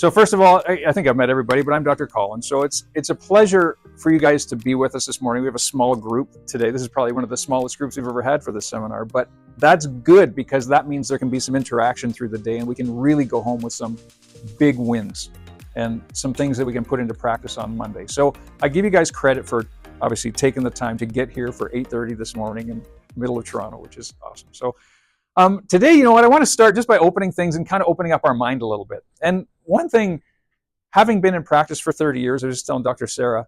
So first of all, I think I've met everybody, but I'm Dr. Collins. So it's a pleasure for you guys to be with us this morning. We have a small group today. This is probably one of the smallest groups we've ever had for this seminar, but that's good because that means there can be some interaction through the day and we can really go home with some big wins and some things that we can put into practice on Monday. So I give you guys credit for obviously taking the time to get here for 8:30 this morning in the middle of Toronto, which is awesome. So today, you know what, I want to start just by opening things and kind of opening up our mind a little bit. And one thing, having been in practice for 30 years, I was just telling Dr. Sarah,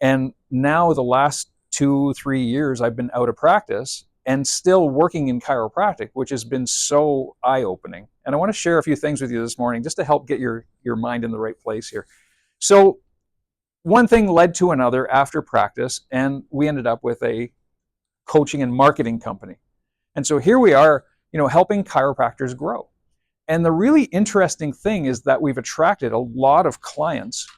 and now the last 2-3 years I've been out of practice and still working in chiropractic, which has been so eye-opening. And I want to share a few things with you this morning just to help get your mind in the right place here. So one thing led to another after practice, and we ended up with a coaching and marketing company. And so here we are, you know, helping chiropractors grow. And the really interesting thing is that we've attracted a lot of clients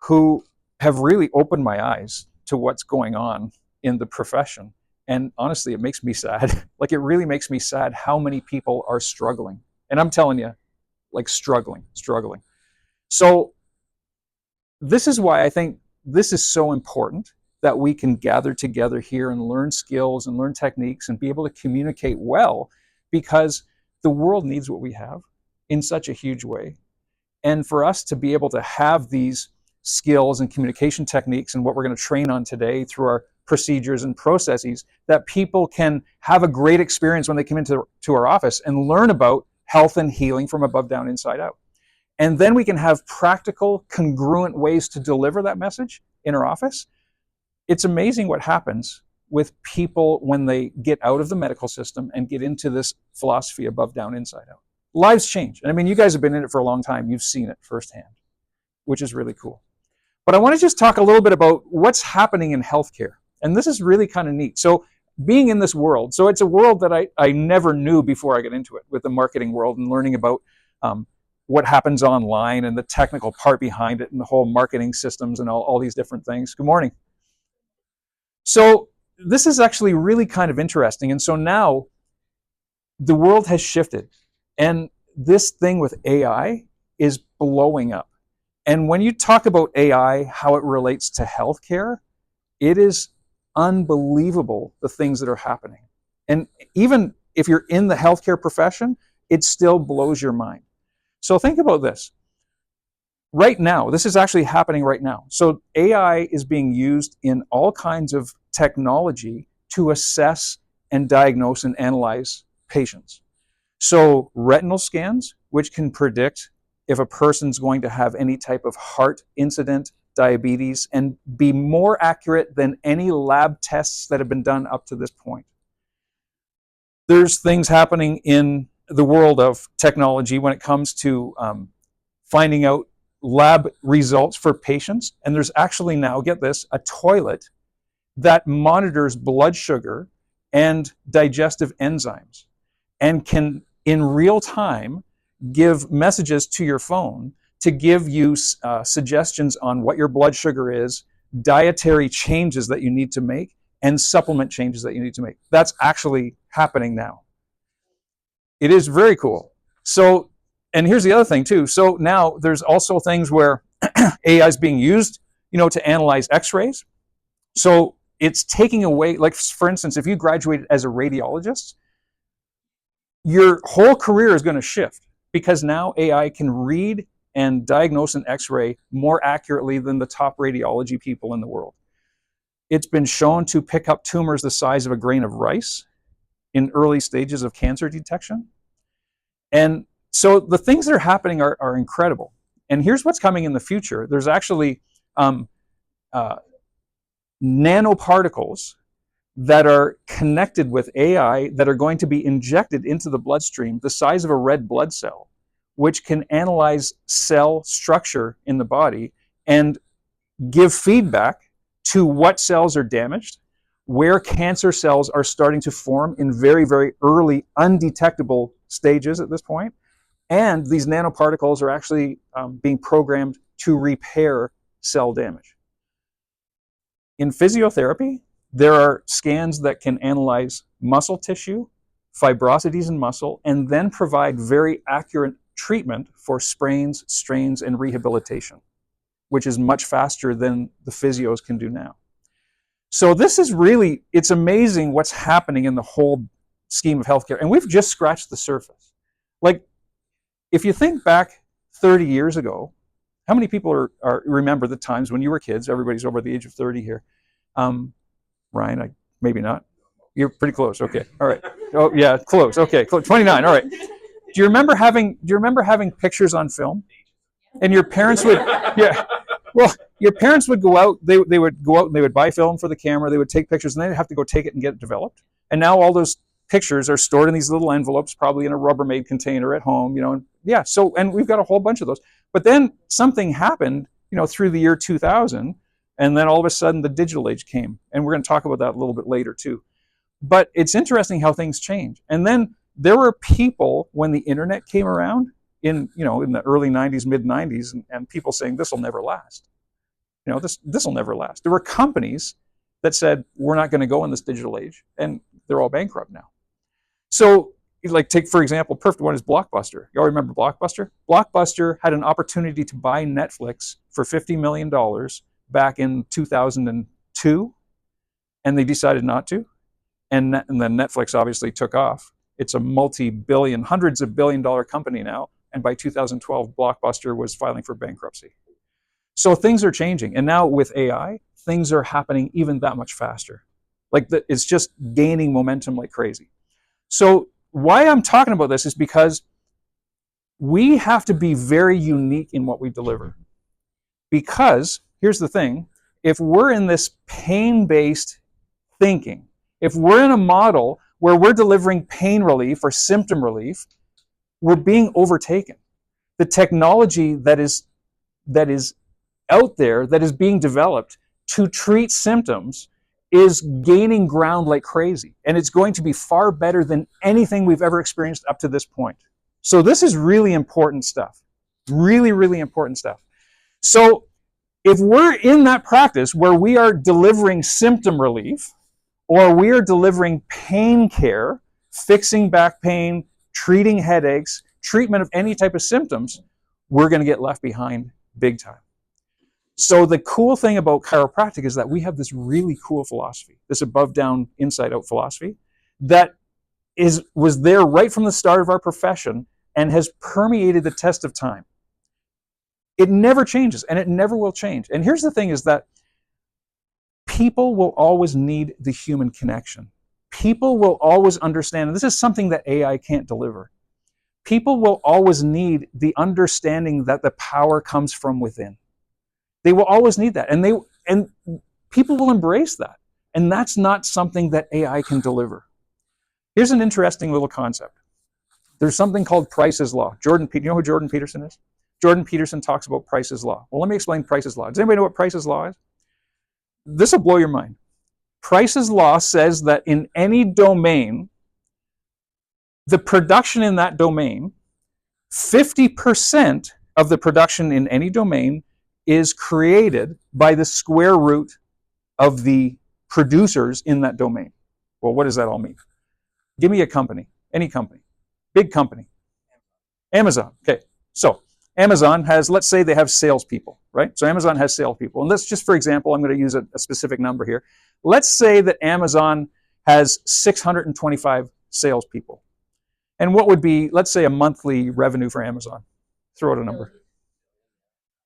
who have really opened my eyes to what's going on in the profession. And honestly, it makes me sad. Like, it really makes me sad how many people are struggling. And I'm telling you, like, struggling. So this is why I think this is so important, that we can gather together here and learn skills and learn techniques and be able to communicate well, because the world needs what we have in such a huge way. And for us to be able to have these skills and communication techniques and what we're going to train on today through our procedures and processes, that people can have a great experience when they come into our office and learn about health and healing from above down, inside out. And then we can have practical, congruent ways to deliver that message in our office. It's amazing what happens with people when they get out of the medical system and get into this philosophy above down, inside out. Lives change. And I mean, you guys have been in it for a long time. You've seen it firsthand, which is really cool. But I want to just talk a little bit about what's happening in healthcare. And this is really kind of neat. So being in this world, so it's a world that I never knew before I got into it, with the marketing world and learning about what happens online and the technical part behind it and the whole marketing systems and all these different things. Good morning. So this is actually really kind of interesting. And so now the world has shifted, and this thing with AI is blowing up. And when you talk about AI, how it relates to healthcare, it is unbelievable, the things that are happening. And even if you're in the healthcare profession, it still blows your mind. So think about this. Right now, this is actually happening right now. So AI is being used in all kinds of technology to assess and diagnose and analyze patients. So retinal scans, which can predict if a person's going to have any type of heart incident, diabetes, and be more accurate than any lab tests that have been done up to this point. There's things happening in the world of technology when it comes to finding out lab results for patients. And there's actually now, get this, a toilet that monitors blood sugar and digestive enzymes and can, in real time, give messages to your phone to give you suggestions on what your blood sugar is, dietary changes that you need to make, and supplement changes that you need to make. That's actually happening now. It is very cool. So, and here's the other thing too. So now there's also things where AI is being used, you know, to analyze x-rays. So it's taking away, like, for instance, if you graduated as a radiologist, your whole career is going to shift, because now AI can read and diagnose an x-ray more accurately than the top radiology people in the world. It's been shown to pick up tumors the size of a grain of rice in early stages of cancer detection. And so the things that are happening are incredible. And here's what's coming in the future. There's actually nanoparticles that are connected with AI that are going to be injected into the bloodstream the size of a red blood cell, which can analyze cell structure in the body and give feedback to what cells are damaged, where cancer cells are starting to form in very, very early, undetectable stages at this point. And these nanoparticles are actually being programmed to repair cell damage. In physiotherapy, there are scans that can analyze muscle tissue, fibrosities in muscle, and then provide very accurate treatment for sprains, strains, and rehabilitation, which is much faster than the physios can do now. So this is really, it's amazing what's happening in the whole scheme of healthcare. And we've just scratched the surface. Like, if you think back 30 years ago, how many people remember the times when you were kids? Everybody's over the age of 30 here. Ryan, maybe not. You're pretty close. Okay. All right. Oh yeah, close. Okay. 29. All right. Do you remember having pictures on film? And your parents would, yeah. Well, your parents would go out, they would go out and they would buy film for the camera, they would take pictures, and they'd have to go take it and get it developed. And now all those pictures are stored in these little envelopes, probably in a Rubbermaid container at home, you know. And yeah, so, and we've got a whole bunch of those. But then something happened, you know, through the year 2000, and then all of a sudden the digital age came. And we're going to talk about that a little bit later too. But it's interesting how things change. And then there were people when the internet came around in the early 90s, mid 90s, and people saying this will never last. You know, this will never last. There were companies that said we're not going to go in this digital age, and they're all bankrupt now. So, like, take for example, perfect one is Blockbuster. You all remember Blockbuster? Blockbuster had an opportunity to buy Netflix for $50 million back in 2002, and they decided not to. And then Netflix obviously took off. It's a multi-billion, hundreds of billion-dollar company now. And by 2012, Blockbuster was filing for bankruptcy. So things are changing. And now with AI, things are happening even that much faster. Like, it's just gaining momentum like crazy. So why I'm talking about this is because we have to be very unique in what we deliver. Because, here's the thing, if we're in this pain-based thinking, if we're in a model where we're delivering pain relief or symptom relief, we're being overtaken. The technology that is out there, that is being developed to treat symptoms, is gaining ground like crazy. And it's going to be far better than anything we've ever experienced up to this point. So this is really important stuff. Really, really important stuff. So if we're in that practice where we are delivering symptom relief, or we are delivering pain care, fixing back pain, treating headaches, treatment of any type of symptoms, we're going to get left behind big time. So the cool thing about chiropractic is that we have this really cool philosophy, this above-down, inside-out philosophy that was there right from the start of our profession and has permeated the test of time. It never changes, and it never will change. And here's the thing is that people will always need the human connection. People will always understand, and this is something that AI can't deliver. People will always need the understanding that the power comes from within. They will always need that, and people will embrace that. And that's not something that AI can deliver. Here's an interesting little concept. There's something called Price's Law. You know who Jordan Peterson is? Jordan Peterson talks about Price's Law. Well, let me explain Price's Law. Does anybody know what Price's Law is? This will blow your mind. Price's Law says that in any domain, the production in that domain, 50% of the production in any domain is created by the square root of the producers in that domain. Well, what does that all mean? Give me a company, any company, big company. Amazon. Okay, so Amazon has, let's say they have salespeople, right? So Amazon has salespeople. And let's just, for example, I'm going to use a specific number here. Let's say that Amazon has 625 salespeople. And what would be, let's say, a monthly revenue for Amazon? Throw out a number.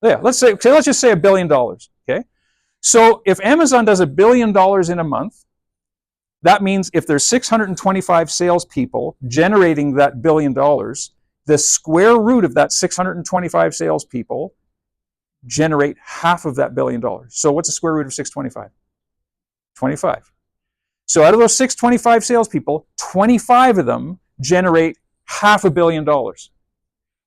Yeah, let's just say $1 billion, okay? So if Amazon does $1 billion in a month, that means if there's 625 salespeople generating that $1 billion, the square root of that 625 salespeople generate half of that $1 billion. So what's the square root of 625? 25. So out of those 625 salespeople, 25 of them generate $500 million.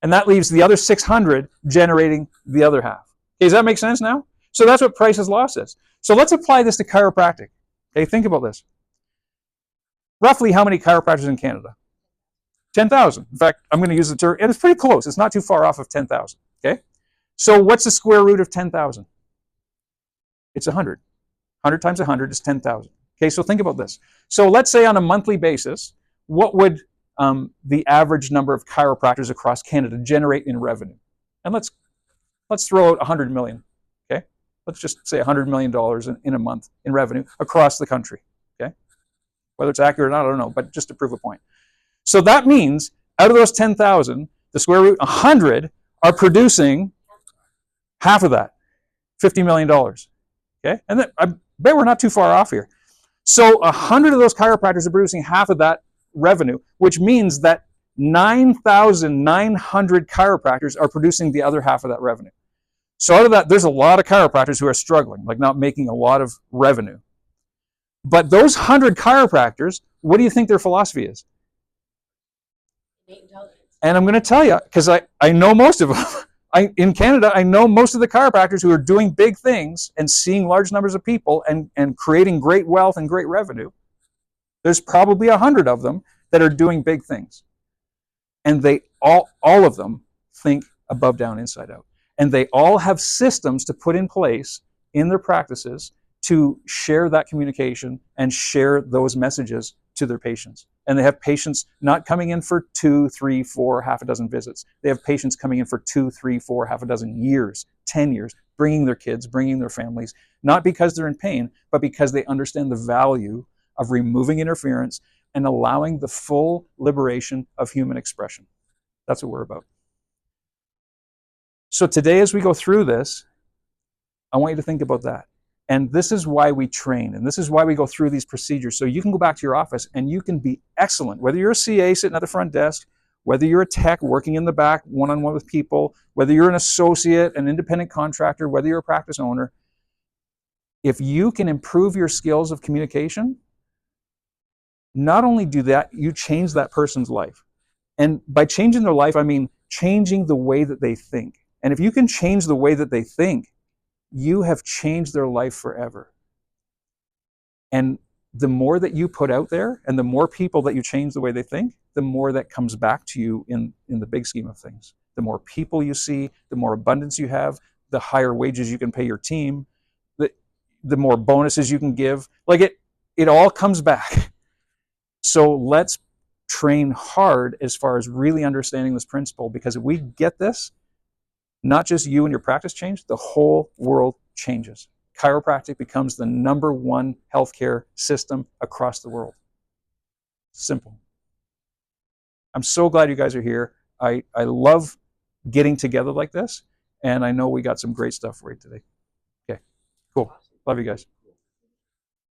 And that leaves the other 600 generating the other half. Okay, does that make sense now? So that's what Price's Law says. So let's apply this to chiropractic. Okay, think about this. Roughly how many chiropractors in Canada? 10,000. In fact, I'm going to use the term, and it's pretty close. It's not too far off of 10,000. Okay? So what's the square root of 10,000? It's 100. 100 times 100 is 10,000. Okay, so think about this. So let's say on a monthly basis, what would the average number of chiropractors across Canada generate in revenue. And let's throw out 100 million, okay? Let's just say $100 million in a month in revenue across the country, okay? Whether it's accurate or not, I don't know, but just to prove a point. So that means out of those 10,000, the square root 100 are producing half of that, $50 million, okay? And then I bet we're not too far off here. So 100 of those chiropractors are producing half of that revenue, which means that 9,900 chiropractors are producing the other half of that revenue. So out of that, there's a lot of chiropractors who are struggling, like not making a lot of revenue. But those 100 chiropractors, what do you think their philosophy is? And I'm going to tell you, because I know most of them. In Canada, I know most of the chiropractors who are doing big things and seeing large numbers of people and creating great wealth and great revenue. There's probably 100 of them that are doing big things. And they all of them think above, down, inside out. And they all have systems to put in place in their practices to share that communication and share those messages to their patients. And they have patients not coming in for 2, 3, 4, half a dozen visits. They have patients coming in for 2, 3, 4, half a dozen years, 10 years, bringing their kids, bringing their families, not because they're in pain, but because they understand the value of removing interference and allowing the full liberation of human expression. That's what we're about. So today, as we go through this, I want you to think about that. And this is why we train, and this is why we go through these procedures. So you can go back to your office and you can be excellent, whether you're a CA sitting at the front desk, whether you're a tech working in the back one-on-one with people, whether you're an associate, an independent contractor, whether you're a practice owner. If you can improve your skills of communication, not only do that, you change that person's life. And by changing their life, I mean changing the way that they think. And if you can change the way that they think, you have changed their life forever. And the more that you put out there and the more people that you change the way they think, the more that comes back to you in the big scheme of things. The more people you see, the more abundance you have, the higher wages you can pay your team, the more bonuses you can give. Like it all comes back. So let's train hard as far as really understanding this principle, because if we get this, not just you and your practice change, the whole world changes. Chiropractic becomes the #1 healthcare system across the world. Simple. I'm so glad you guys are here. I love getting together like this, and I know we got some great stuff for you today. Okay, cool. Love you guys.